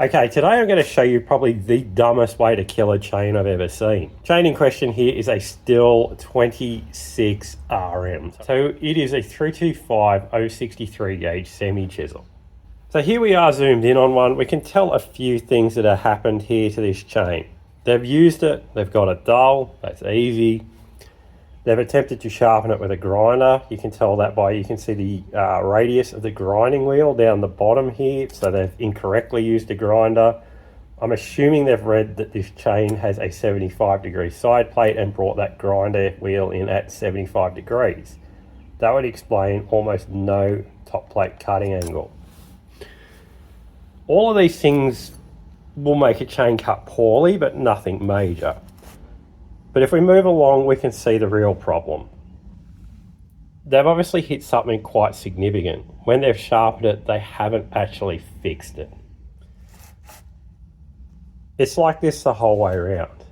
Okay, today I'm going to show you probably the dumbest way to kill a chain I've ever seen. Chain in question here is a Stihl 26 RM. So it is a 325 063 gauge semi-chisel. So here we are zoomed in on one. We can tell a few things that have happened here to this chain. They've used it, they've got it dull, that's easy. They've attempted to sharpen it with a grinder. You can tell that by, you can see the radius of the grinding wheel down the bottom here. So they've incorrectly used a grinder. I'm assuming they've read that this chain has a 75-degree side plate and brought that grinder wheel in at 75 degrees. That would explain almost no top plate cutting angle. All of these things will make a chain cut poorly, but nothing major. But if we move along, we can see the real problem. They've obviously hit something quite significant. When they've sharpened it, they haven't actually fixed it. It's like this the whole way around.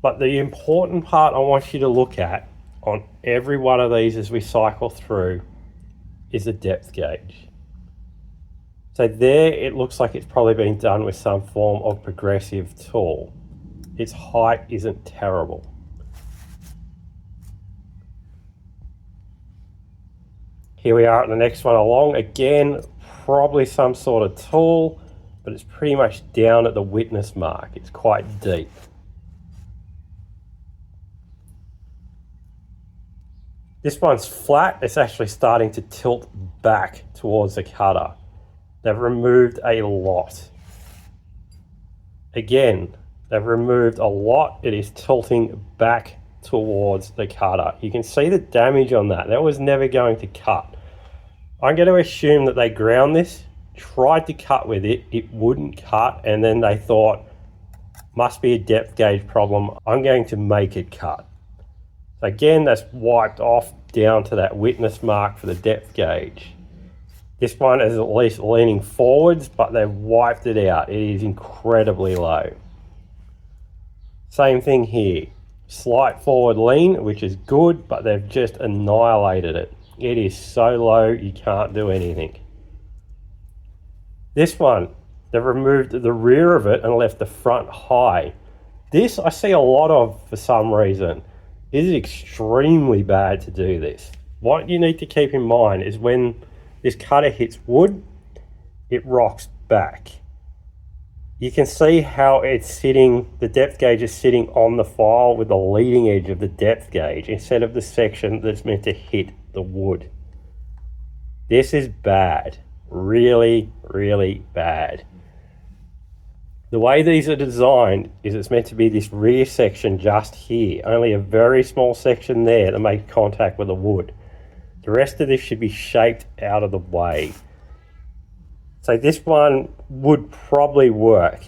But the important part I want you to look at on every one of these as we cycle through is the depth gauge. So there it looks like it's probably been done with some form of progressive tool. Its height isn't terrible. Here we are at the next one along. Again, probably some sort of tool, but it's pretty much down at the witness mark. It's quite deep. This one's flat. It's actually starting to tilt back towards the cutter. They've removed a lot. Again, they've removed a lot. It is tilting back towards the cutter. You can see the damage on that. That was never going to cut. I'm going to assume that they ground this, tried to cut with it, it wouldn't cut, and then they thought, must be a depth gauge problem, I'm going to make it cut. So again, that's wiped off down to that witness mark for the depth gauge. This one is at least leaning forwards, but they've wiped it out. It is incredibly low. Same thing here, slight forward lean, which is good, but they've just annihilated it. It is so low, you can't do anything. This one, they've removed the rear of it and left the front high. This I see a lot of for some reason. It is extremely bad to do this. What you need to keep in mind is when this cutter hits wood, it rocks back. You can see how it's sitting, the depth gauge is sitting on the file with the leading edge of the depth gauge instead of the section that's meant to hit the wood. This is bad, really, really bad. The way these are designed is it's meant to be this rear section just here, only a very small section there to make contact with the wood. The rest of this should be shaped out of the way. So this one would probably work.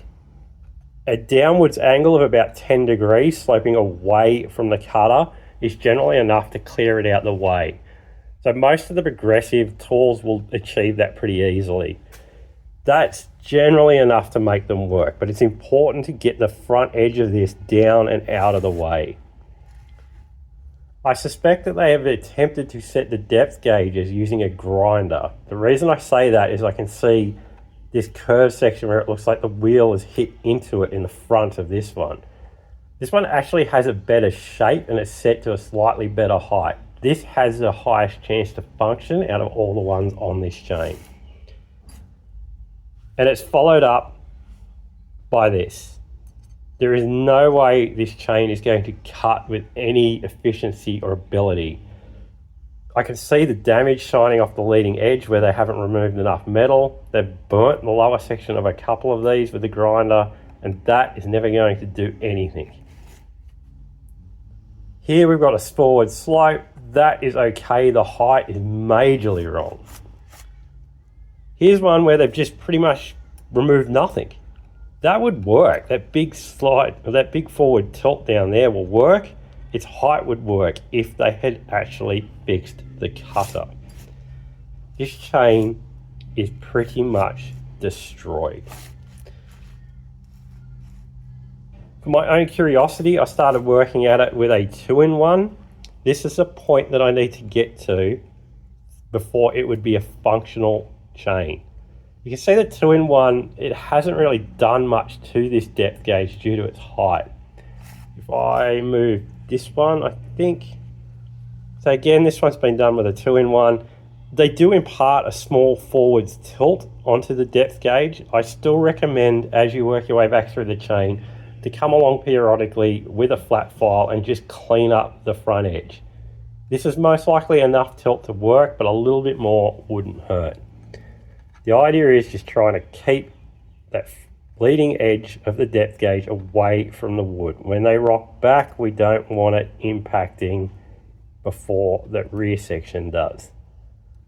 A downwards angle of about 10 degrees sloping away from the cutter is generally enough to clear it out the way. So most of the progressive tools will achieve that pretty easily. That's generally enough to make them work, but it's important to get the front edge of this down and out of the way. I suspect that they have attempted to set the depth gauges using a grinder. The reason I say that is I can see this curved section where it looks like the wheel is hit into it in the front of this one. This one actually has a better shape and it's set to a slightly better height. This has the highest chance to function out of all the ones on this chain. And it's followed up by this. There is no way this chain is going to cut with any efficiency or ability. I can see the damage shining off the leading edge where they haven't removed enough metal. They've burnt the lower section of a couple of these with the grinder, and that is never going to do anything. Here we've got a forward slope. That is okay. The height is majorly wrong. Here's one where they've just pretty much removed nothing. That would work. That big slide, or that big forward tilt down there will work. Its height would work if they had actually fixed the cutter. This chain is pretty much destroyed. For my own curiosity, I started working at it with a 2-in-1. This is a point that I need to get to before it would be a functional chain. You can see the 2-in-1, it hasn't really done much to this depth gauge due to its height. If I move this one, I think, so again, this one's been done with a 2-in-1. They do impart a small forwards tilt onto the depth gauge. I still recommend, as you work your way back through the chain, to come along periodically with a flat file and just clean up the front edge. This is most likely enough tilt to work, but a little bit more wouldn't hurt. The idea is just trying to keep that leading edge of the depth gauge away from the wood. When they rock back, we don't want it impacting before the rear section does.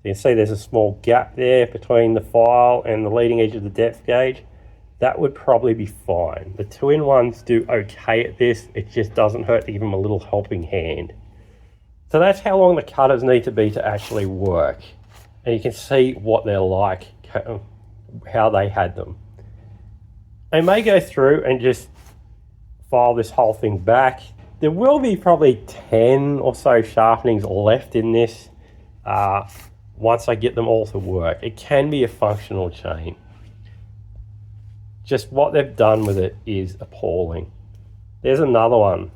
You can see there's a small gap there between the file and the leading edge of the depth gauge. That would probably be fine. The 2-in-1s do okay at this. It just doesn't hurt to give them a little helping hand. So that's how long the cutters need to be to actually work. And you can see what they're like, how they had them. I may go through and just file this whole thing back. There will be probably 10 or so sharpenings left in this once I get them all to work. It can be a functional chain. Just what they've done with it is appalling. There's another one.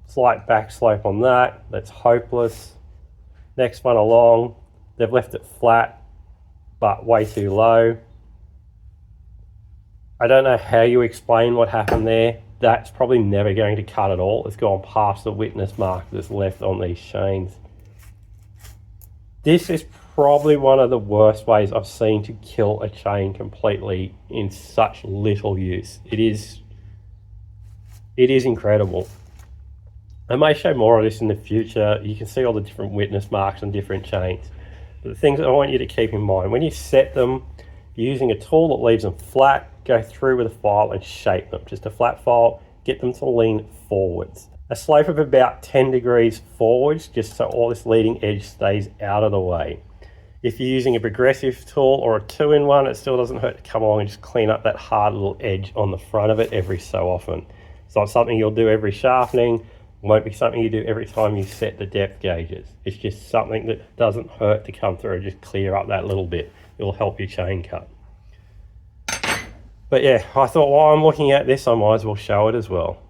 Slight back slope on that. That's hopeless. Next one along. They've left it flat, but way too low. I don't know how you explain what happened there. That's probably never going to cut at all. It's gone past the witness mark that's left on these chains. This is probably one of the worst ways I've seen to kill a chain completely in such little use. It is incredible. I may show more of this in the future. You can see all the different witness marks on different chains. But the things that I want you to keep in mind, when you set them, using a tool that leaves them flat, go through with a file and shape them. Just a flat file, get them to lean forwards. A slope of about 10 degrees forwards, just so all this leading edge stays out of the way. If you're using a progressive tool or a 2-in-1, it still doesn't hurt to come along and just clean up that hard little edge on the front of it every so often. It's not something you'll do every sharpening. Won't be something you do every time you set the depth gauges. It's just something that doesn't hurt to come through and just clear up that little bit. It'll help your chain cut. But yeah, I thought while I'm looking at this, I might as well show it as well.